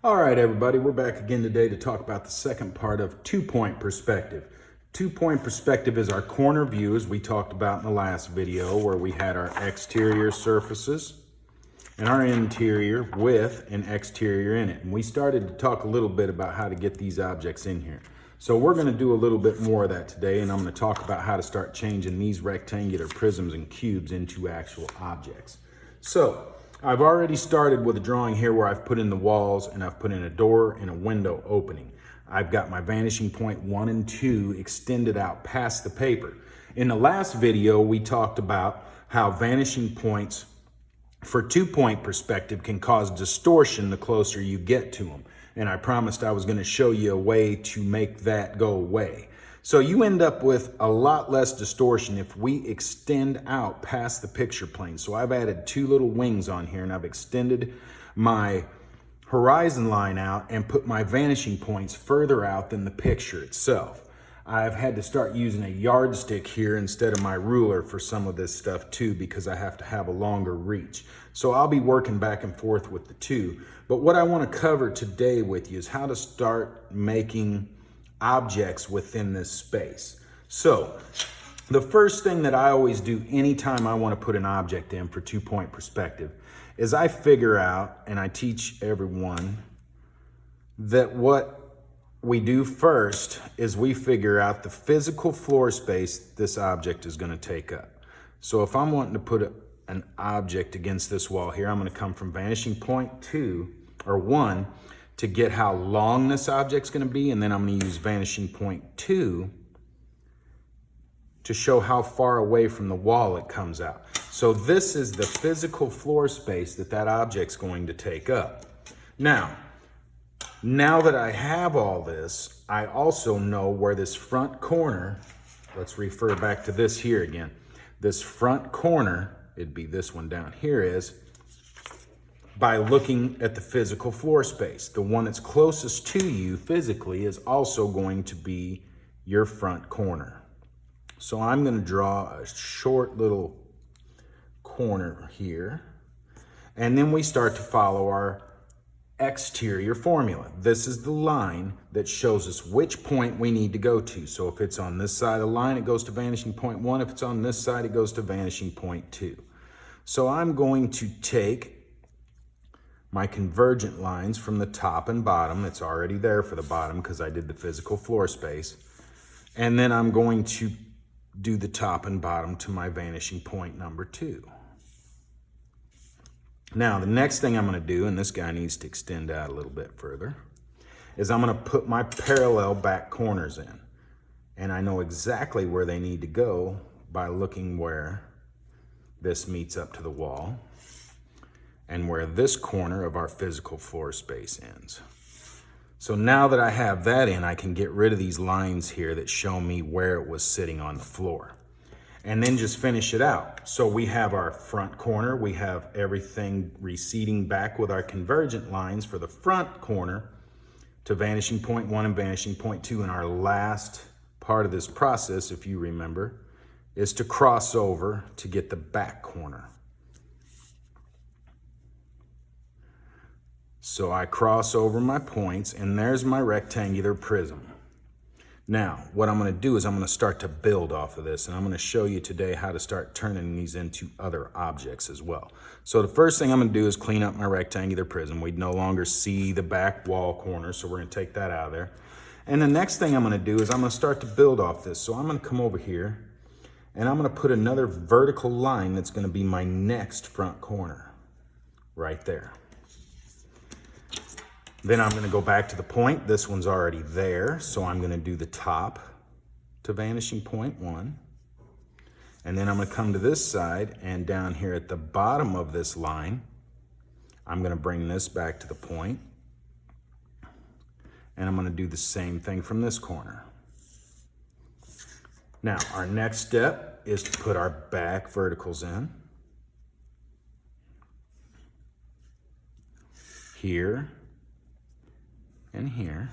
All right, everybody, we're back again today to talk about the second part of two-point perspective. Two-point perspective is our corner view, as we talked about in the last video, where we had our exterior surfaces and our interior with an exterior in it. And we started to talk a little bit about how to get these objects in here. So we're going to do a little bit more of that today, and I'm going to talk about how to start changing these rectangular prisms and cubes into actual objects. So I've already started with a drawing here where I've put in the walls and I've put in a door and a window opening. I've got my vanishing point 1 and 2 extended out past the paper. In the last video, we talked about how vanishing points for two-point perspective can cause distortion the closer you get to them. And I promised I was going to show you a way to make that go away. So you end up with a lot less distortion if we extend out past the picture plane. So I've added two little wings on here, and I've extended my horizon line out and put my vanishing points further out than the picture itself. I've had to start using a yardstick here instead of my ruler for some of this stuff too, because I have to have a longer reach. So I'll be working back and forth with the two. But what I want to cover today with you is how to start making objects within this space. So the first thing that I always do anytime I want to put an object in for two-point perspective is I figure out, and I teach everyone, that what we do first is we figure out the physical floor space this object is going to take up. So if I'm wanting to put an object against this wall here, I'm going to come from vanishing point 2 or 1 to get how long this object's going to be, and then I'm going to use vanishing point 2 to show how far away from the wall it comes out. So this is the physical floor space that that object's going to take up. Now that I have all this, I also know where this front corner, let's refer back to this here again. This front corner, it'd be this one down here, is by looking at the physical floor space. The one that's closest to you physically is also going to be your front corner. So I'm going to draw a short little corner here, and then we start to follow our exterior formula. This is the line that shows us which point we need to go to. So if it's on this side of the line, it goes to vanishing point 1. If it's on this side, it goes to vanishing point 2. So I'm going to take my convergent lines from the top and bottom. It's already there for the bottom because I did the physical floor space. And then I'm going to do the top and bottom to my vanishing point number 2. Now, the next thing I'm going to do, and this guy needs to extend out a little bit further, is I'm going to put my parallel back corners in. And I know exactly where they need to go by looking where this meets up to the wall and where this corner of our physical floor space ends. So now that I have that in, I can get rid of these lines here that show me where it was sitting on the floor. And then just finish it out. So we have our front corner, we have everything receding back with our convergent lines for the front corner to vanishing point 1 and vanishing point 2. And our last part of this process, if you remember, is to cross over to get the back corner. So I cross over my points, and there's my rectangular prism. Now, what I'm going to do is I'm going to start to build off of this, and I'm going to show you today how to start turning these into other objects as well. So the first thing I'm going to do is clean up my rectangular prism. We'd no longer see the back wall corner, so we're going to take that out of there. And the next thing I'm going to do is I'm going to start to build off this. So I'm going to come over here, and I'm going to put another vertical line that's going to be my next front corner right there. Then I'm going to go back to the point. This one's already there, so I'm going to do the top to vanishing point 1. And then I'm going to come to this side, and down here at the bottom of this line, I'm going to bring this back to the point. And I'm going to do the same thing from this corner. Now, our next step is to put our back verticals in. Here. And here.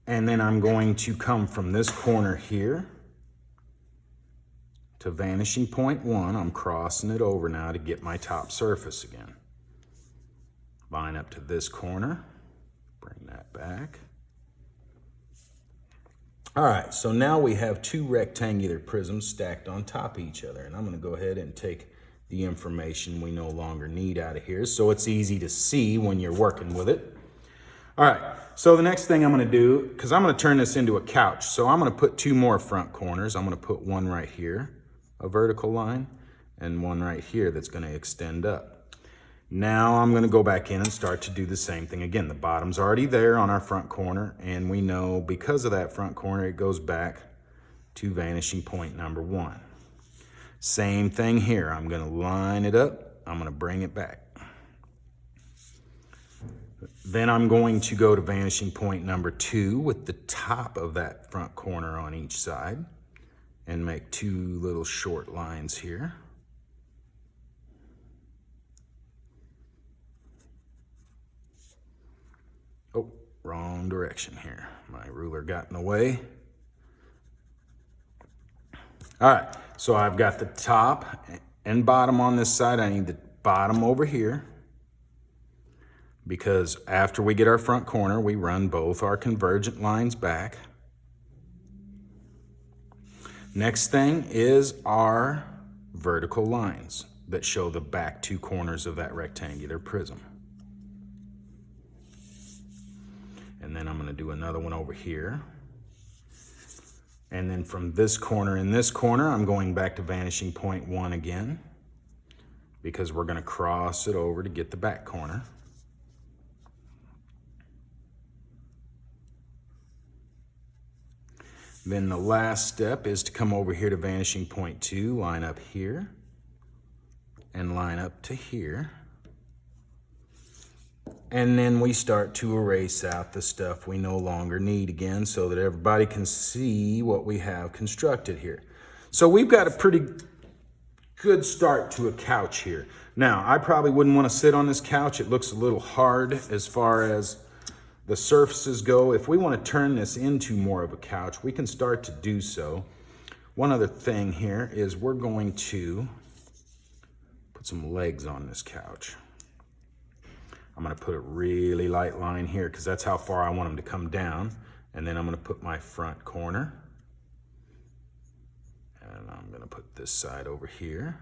And then I'm going to come from this corner here to vanishing point 1. I'm crossing it over now to get my top surface again. line up to this corner, bring that back. All right, so now we have two rectangular prisms stacked on top of each other, and I'm going to go ahead and take the information we no longer need out of here so it's easy to see when you're working with it. All right, so the next thing I'm going to do, because I'm going to turn this into a couch, so I'm going to put two more front corners. I'm going to put one right here, a vertical line, and one right here that's going to extend up. Now I'm going to go back in and start to do the same thing again. The bottom's already there on our front corner, and we know because of that front corner, it goes back to vanishing point number 1. Same thing here. I'm going to line it up. I'm going to bring it back. Then I'm going to go to vanishing point number 2 with the top of that front corner on each side and make 2 little short lines here. Oh, wrong direction here. My ruler got in the way. All right, so I've got the top and bottom on this side. I need the bottom over here because after we get our front corner, we run both our convergent lines back. Next thing is our vertical lines that show the back 2 corners of that rectangular prism. And then I'm going to do another one over here. And then from this corner and this corner, I'm going back to vanishing point 1 again because we're going to cross it over to get the back corner. Then the last step is to come over here to vanishing point 2, line up here, and line up to here. And then we start to erase out the stuff we no longer need again so that everybody can see what we have constructed here. So we've got a pretty good start to a couch here. Now, I probably wouldn't want to sit on this couch. It looks a little hard as far as the surfaces go. If we want to turn this into more of a couch, we can start to do so. One other thing here is we're going to put some legs on this couch. I'm going to put a really light line here because that's how far I want them to come down. And then I'm going to put my front corner. And I'm going to put this side over here.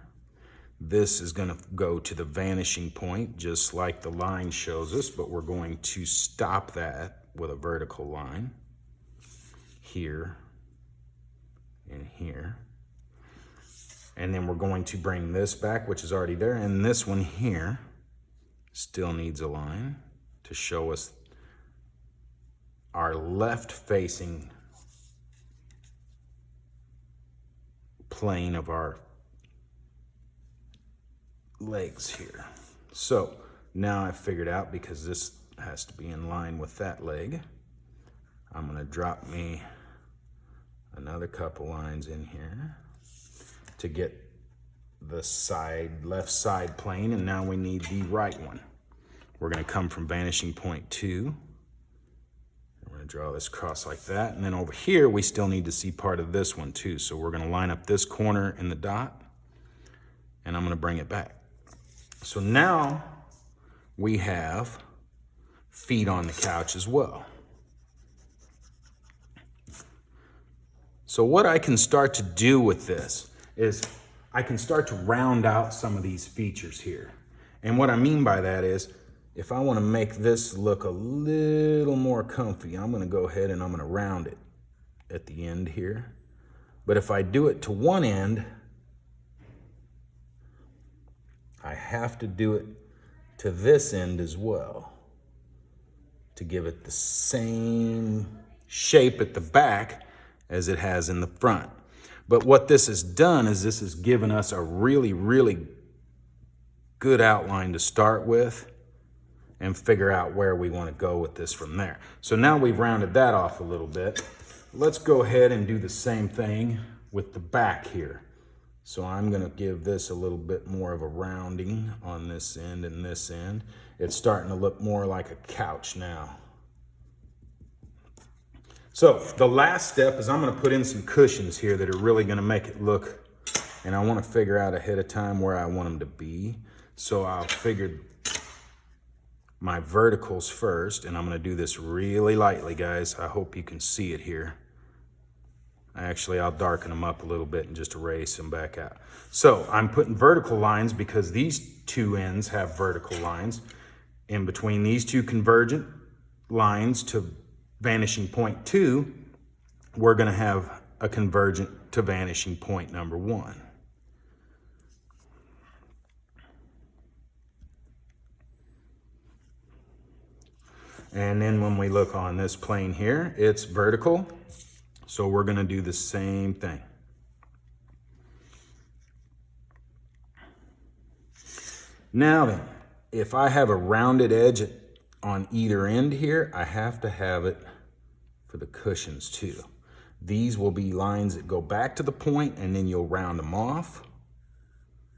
This is going to go to the vanishing point just like the line shows us, but we're going to stop that with a vertical line here and here. And then we're going to bring this back, which is already there, and this one here still needs a line to show us our left facing plane of our legs here. So now I've figured out, because this has to be in line with that leg, I'm going to drop me another couple lines in here to get the left side plane, and now we need the right one. We're going to come from vanishing point 2. We're going to draw this across like that, and then over here we still need to see part of this one too. So we're going to line up this corner in the dot, and I'm going to bring it back. So now we have feet on the couch as well. So what I can start to do with this is I can start to round out some of these features here. And what I mean by that is, if I want to make this look a little more comfy, I'm going to go ahead and I'm going to round it at the end here. But if I do it to one end, I have to do it to this end as well to give it the same shape at the back as it has in the front. But what this has done is this has given us a really, really good outline to start with and figure out where we want to go with this from there. So now we've rounded that off a little bit. Let's go ahead and do the same thing with the back here. So I'm going to give this a little bit more of a rounding on this end and this end. It's starting to look more like a couch now. So the last step is I'm going to put in some cushions here that are really going to make it look, and I want to figure out ahead of time where I want them to be. So I figured my verticals first, and I'm going to do this really lightly, guys. I hope you can see it here. Actually, I'll darken them up a little bit and just erase them back out. So I'm putting vertical lines because these two ends have vertical lines. In between these two convergent lines to vanishing point 2, we're going to have a convergent to vanishing point number 1. And then when we look on this plane here, it's vertical. So we're going to do the same thing. Now then, if I have a rounded edge on either end here, I have to have it for the cushions too. These will be lines that go back to the point and then you'll round them off.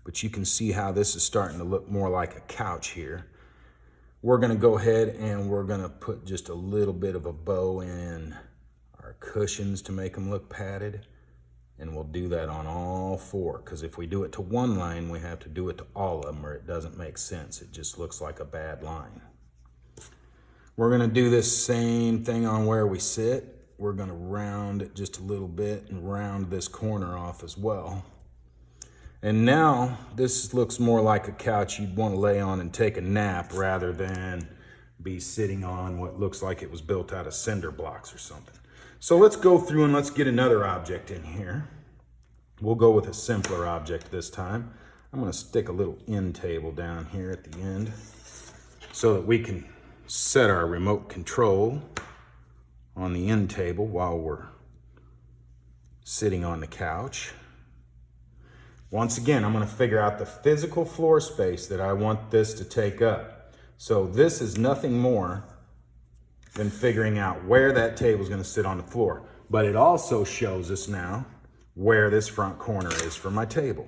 But you can see how this is starting to look more like a couch here. We're going to go ahead and we're going to put just a little bit of a bow in our cushions to make them look padded. And we'll do that on all 4, because if we do it to one line, we have to do it to all of them or it doesn't make sense. It just looks like a bad line. We're going to do this same thing on where we sit. We're going to round it just a little bit and round this corner off as well. And now this looks more like a couch you'd want to lay on and take a nap rather than be sitting on what looks like it was built out of cinder blocks or something. So let's go through and let's get another object in here. We'll go with a simpler object this time. I'm going to stick a little end table down here at the end so that we can set our remote control on the end table while we're sitting on the couch. Once again, I'm going to figure out the physical floor space that I want this to take up. So this is nothing more than figuring out where that table is going to sit on the floor. But it also shows us now where this front corner is for my table.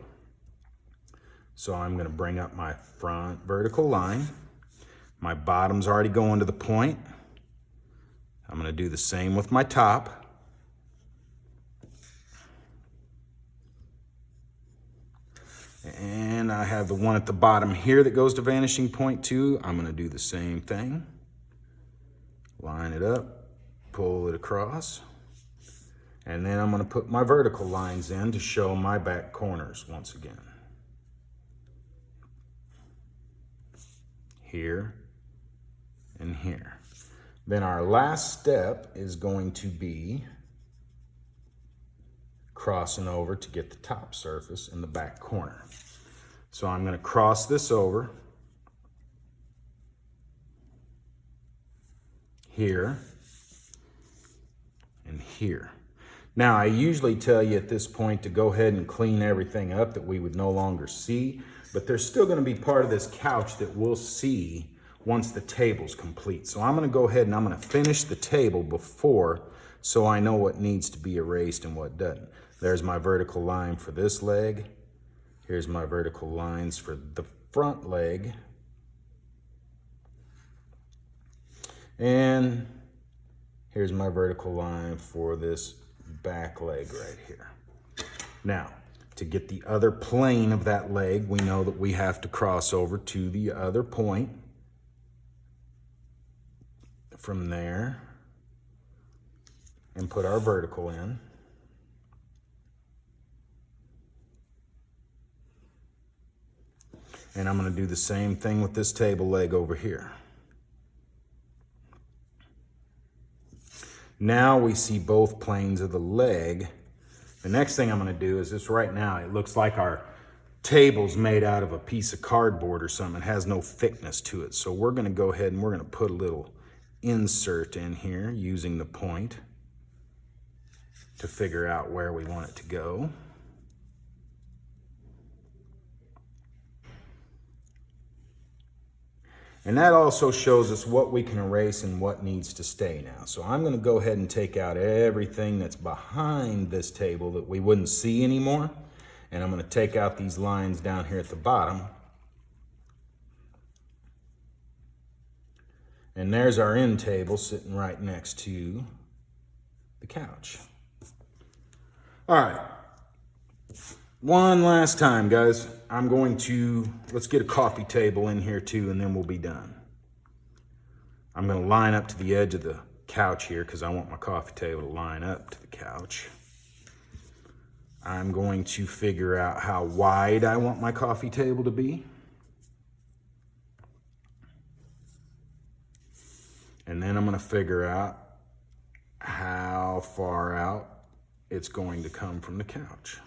So I'm going to bring up my front vertical line. My bottom's already going to the point. I'm going to do the same with my top. And I have the one at the bottom here that goes to vanishing point 2. I'm going to do the same thing. Line it up, pull it across, and then I'm going to put my vertical lines in to show my back corners once again. Here and here. Then our last step is going to be crossing over to get the top surface in the back corner. So I'm going to cross this over here and here. Now, I usually tell you at this point to go ahead and clean everything up that we would no longer see, but there's still going to be part of this couch that we'll see once the table's complete. So I'm going to go ahead and I'm going to finish the table before, so I know what needs to be erased and what doesn't. There's my vertical line for this leg. Here's my vertical lines for the front leg. And here's my vertical line for this back leg right here. Now, to get the other plane of that leg, we know that we have to cross over to the other point. From there, and put our vertical in. And I'm going to do the same thing with this table leg over here. Now we see both planes of the leg. The next thing I'm going to do is this right now, it looks like our table's made out of a piece of cardboard or something. It has no thickness to it. So we're going to go ahead and we're going to put a little insert in here using the point to figure out where we want it to go. And that also shows us what we can erase and what needs to stay now. So I'm going to go ahead and take out everything that's behind this table that we wouldn't see anymore. And I'm going to take out these lines down here at the bottom. And there's our end table sitting right next to the couch. All right. One last time, guys. I'm going to, let's get a coffee table in here too, and then we'll be done. I'm going to line up to the edge of the couch here because I want my coffee table to line up to the couch. I'm going to figure out how wide I want my coffee table to be. And then I'm going to figure out how far out it's going to come from the couch.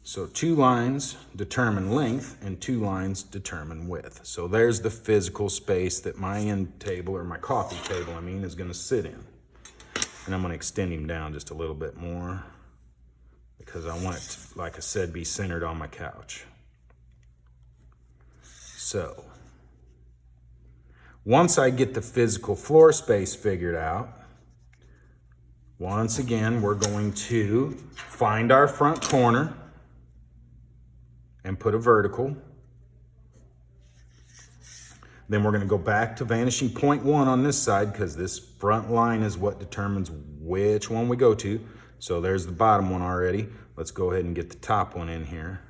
So 2 lines determine length and 2 lines determine width. So there's the physical space that my end table, or my coffee table, is going to sit in. And I'm going to extend him down just a little bit more because I want it to, like I said, be centered on my couch. So once I get the physical floor space figured out, once again, we're going to find our front corner and put a vertical. Then we're going to go back to vanishing point 1 on this side because this front line is what determines which one we go to. So there's the bottom one already. Let's go ahead and get the top one in here.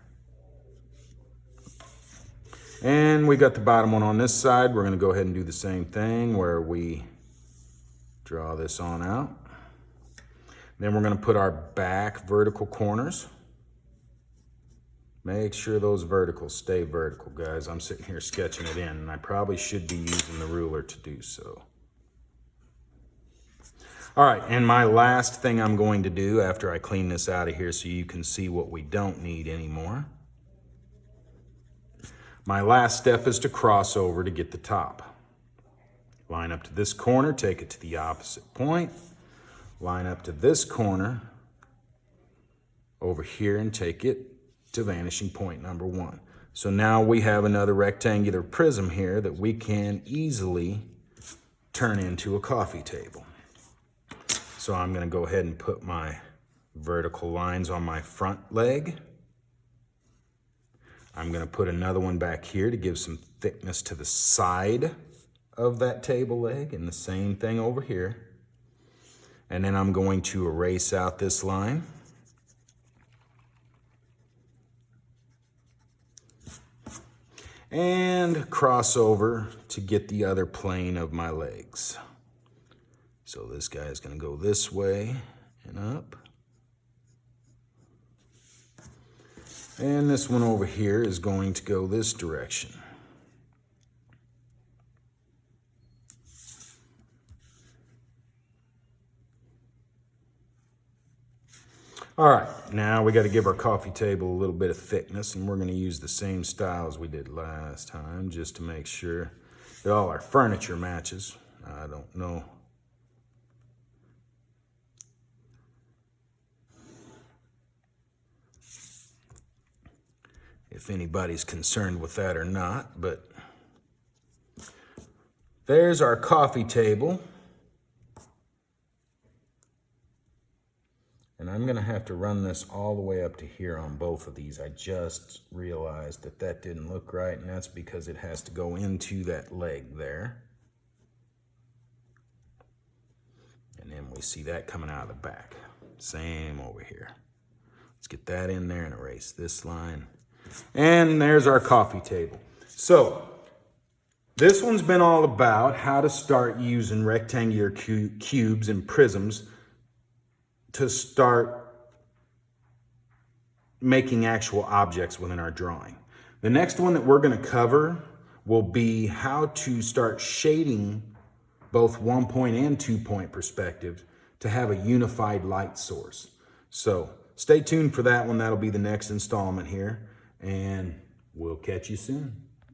And we got the bottom one on this side. We're going to go ahead and do the same thing where we draw this on out. Then we're going to put our back vertical corners. Make sure those verticals stay vertical, guys. I'm sitting here sketching it in, and I probably should be using the ruler to do so. All right, and my last thing I'm going to do after I clean this out of here so you can see what we don't need anymore. My last step is to cross over to get the top. Line up to this corner, take it to the opposite point. Line up to this corner over here and take it to vanishing point number 1. So now we have another rectangular prism here that we can easily turn into a coffee table. So I'm going to go ahead and put my vertical lines on my front leg. I'm going to put another one back here to give some thickness to the side of that table leg, and the same thing over here. And then I'm going to erase out this line. And cross over to get the other plane of my legs. So this guy is going to go this way and up. And this one over here is going to go this direction. All right, now we got to give our coffee table a little bit of thickness, and we're going to use the same style as we did last time just to make sure that all our furniture matches. I don't know if anybody's concerned with that or not, but there's our coffee table. And I'm going to have to run this all the way up to here on both of these. I just realized that that didn't look right, and that's because it has to go into that leg there. And then we see that coming out of the back. Same over here. Let's get that in there and erase this line. And there's our coffee table. So this one's been all about how to start using rectangular cubes and prisms to start making actual objects within our drawing. The next one that we're going to cover will be how to start shading both 1-point and 2-point perspectives to have a unified light source. So stay tuned for that one. That'll be the next installment here, and we'll catch you soon.